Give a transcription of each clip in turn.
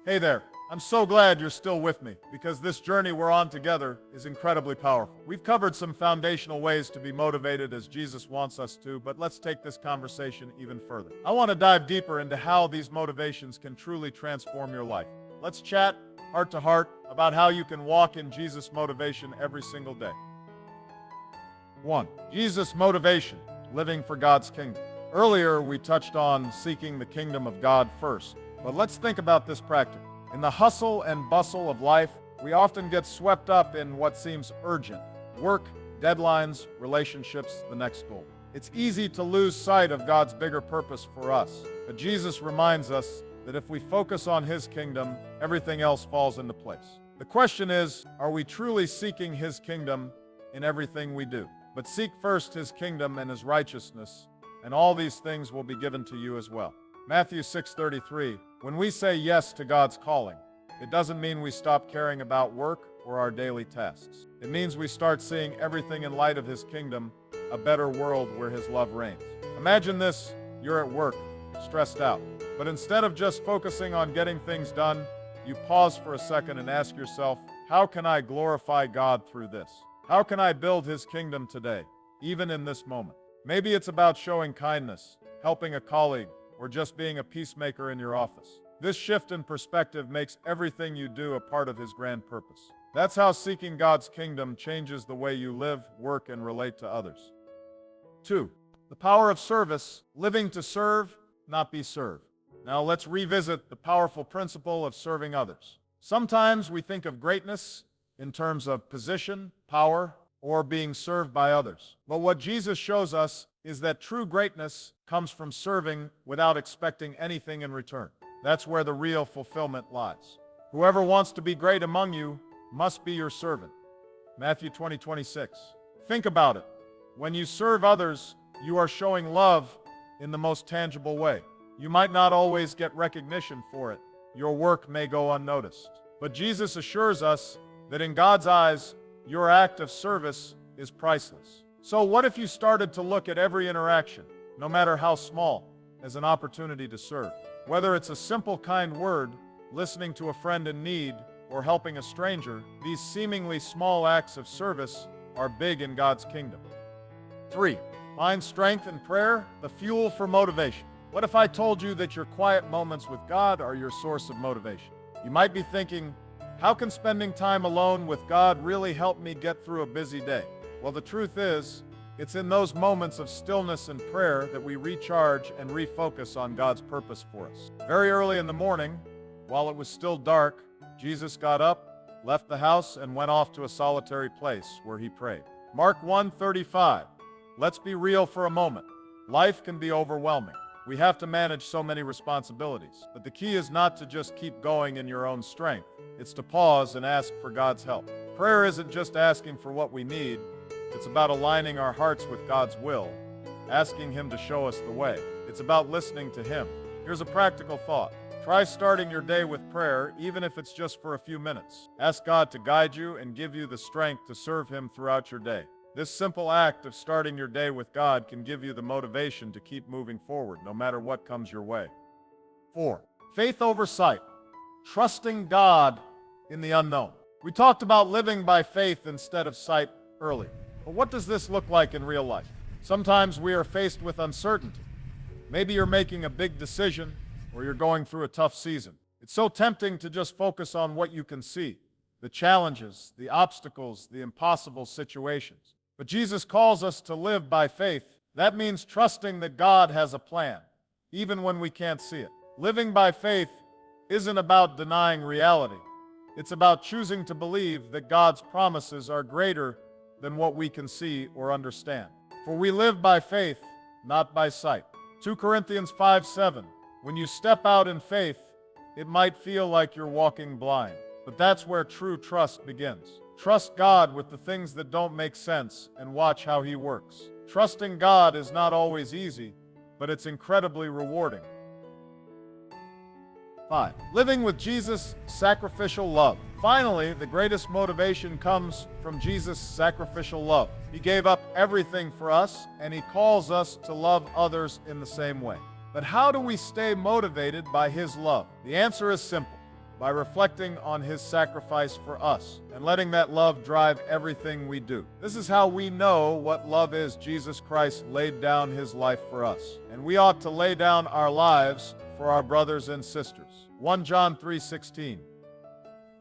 Hey there. I'm so glad you're still with me because this journey we're on together is incredibly powerful. We've covered some foundational ways to be motivated as Jesus wants us to, but let's take this conversation even further. I want to dive deeper into how these motivations can truly transform your life. Let's chat heart to heart about how you can walk in Jesus' motivation every single day. 1. Jesus' motivation, living for God's kingdom. Earlier, we touched on seeking the kingdom of God first, but let's think about this practically. In the hustle and bustle of life, we often get swept up in what seems urgent: work, deadlines, relationships, the next goal. It's easy to lose sight of God's bigger purpose for us, but Jesus reminds us that if we focus on His kingdom, everything else falls into place. The question is, are we truly seeking His kingdom in everything we do? But seek first His kingdom and His righteousness, and all these things will be given to you as well. Matthew 6:33, when we say yes to God's calling, it doesn't mean we stop caring about work or our daily tasks. It means we start seeing everything in light of His kingdom, a better world where His love reigns. Imagine this: you're at work, stressed out, but instead of just focusing on getting things done, you pause for a second and ask yourself, how can I glorify God through this? How can I build His kingdom today, even in this moment? Maybe it's about showing kindness, helping a colleague, or just being a peacemaker in your office. This shift in perspective makes everything you do a part of His grand purpose. That's how seeking God's kingdom changes the way you live, work, and relate to others. 2. The power of service, living to serve, not be served. Now let's revisit the powerful principle of serving others. Sometimes we think of greatness in terms of position, power, or being served by others. But what Jesus shows us is that true greatness comes from serving without expecting anything in return. That's where the real fulfillment lies. Whoever wants to be great among you must be your servant. Matthew 20:26. Think about it. When you serve others, you are showing love in the most tangible way. You might not always get recognition for it. Your work may go unnoticed. But Jesus assures us that in God's eyes, your act of service is priceless. So what if you started to look at every interaction, no matter how small, as an opportunity to serve? Whether it's a simple kind word, listening to a friend in need, or helping a stranger, these seemingly small acts of service are big in God's kingdom. 3. Find strength in prayer, the fuel for motivation. What if I told you that your quiet moments with God are your source of motivation? You might be thinking, how can spending time alone with God really help me get through a busy day? Well, the truth is, it's in those moments of stillness and prayer that we recharge and refocus on God's purpose for us. Very early in the morning, while it was still dark, Jesus got up, left the house, and went off to a solitary place where He prayed. Mark 1:35. Let's be real for a moment. Life can be overwhelming. We have to manage so many responsibilities. But the key is not to just keep going in your own strength. It's to pause and ask for God's help. Prayer isn't just asking for what we need. It's about aligning our hearts with God's will, asking Him to show us the way. It's about listening to Him. Here's a practical thought. Try starting your day with prayer, even if it's just for a few minutes. Ask God to guide you and give you the strength to serve Him throughout your day. This simple act of starting your day with God can give you the motivation to keep moving forward, no matter what comes your way. 4. Faith over sight, trusting God in the unknown. We talked about living by faith instead of sight earlier. But what does this look like in real life? Sometimes we are faced with uncertainty. Maybe you're making a big decision, or you're going through a tough season. It's so tempting to just focus on what you can see, the challenges, the obstacles, the impossible situations. But Jesus calls us to live by faith. That means trusting that God has a plan, even when we can't see it. Living by faith isn't about denying reality. It's about choosing to believe that God's promises are greater than what we can see or understand. For we live by faith, not by sight. 2 Corinthians 5:7. When you step out in faith, it might feel like you're walking blind, but that's where true trust begins. Trust God with the things that don't make sense and watch how He works. Trusting God is not always easy, but it's incredibly rewarding. 5. Living with Jesus' sacrificial love. Finally, the greatest motivation comes from Jesus' sacrificial love. He gave up everything for us, and He calls us to love others in the same way. But how do we stay motivated by His love? The answer is simple. by reflecting on his sacrifice for us and letting that love drive everything we do. This is how we know what love is. Jesus Christ laid down his life for us, and we ought to lay down our lives for our brothers and sisters. 1 John 3:16.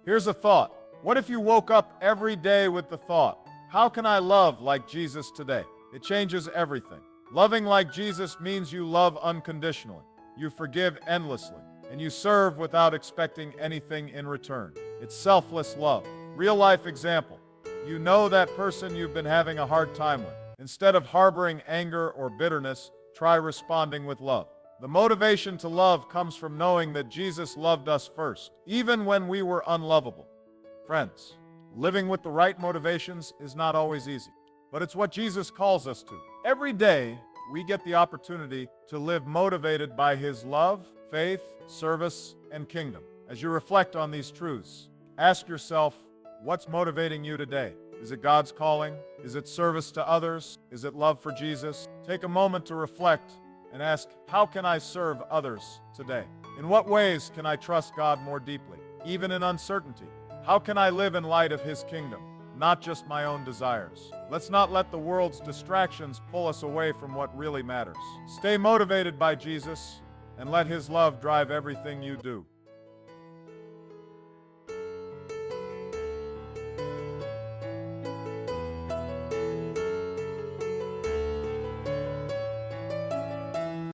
Here's a thought. What if you woke up every day with the thought, how can I love like Jesus today? It changes everything. Loving like Jesus means you love unconditionally, you forgive endlessly, and you serve without expecting anything in return. It's selfless love. Real-life example. You know that person you've been having a hard time with. Instead of harboring anger or bitterness, try responding with love. The motivation to love comes from knowing that Jesus loved us first, even when we were unlovable. Friends, living with the right motivations is not always easy, but it's what Jesus calls us to. Every day, we get the opportunity to live motivated by his love, faith, service, and kingdom. As you reflect on these truths, ask yourself, what's motivating you today? Is it God's calling? Is it service to others? Is it love for Jesus? Take a moment to reflect and ask, how can I serve others today? In what ways can I trust God more deeply, even in uncertainty? How can I live in light of his kingdom, not just my own desires? Let's not let the world's distractions pull us away from what really matters. Stay motivated by Jesus and let his love drive everything you do.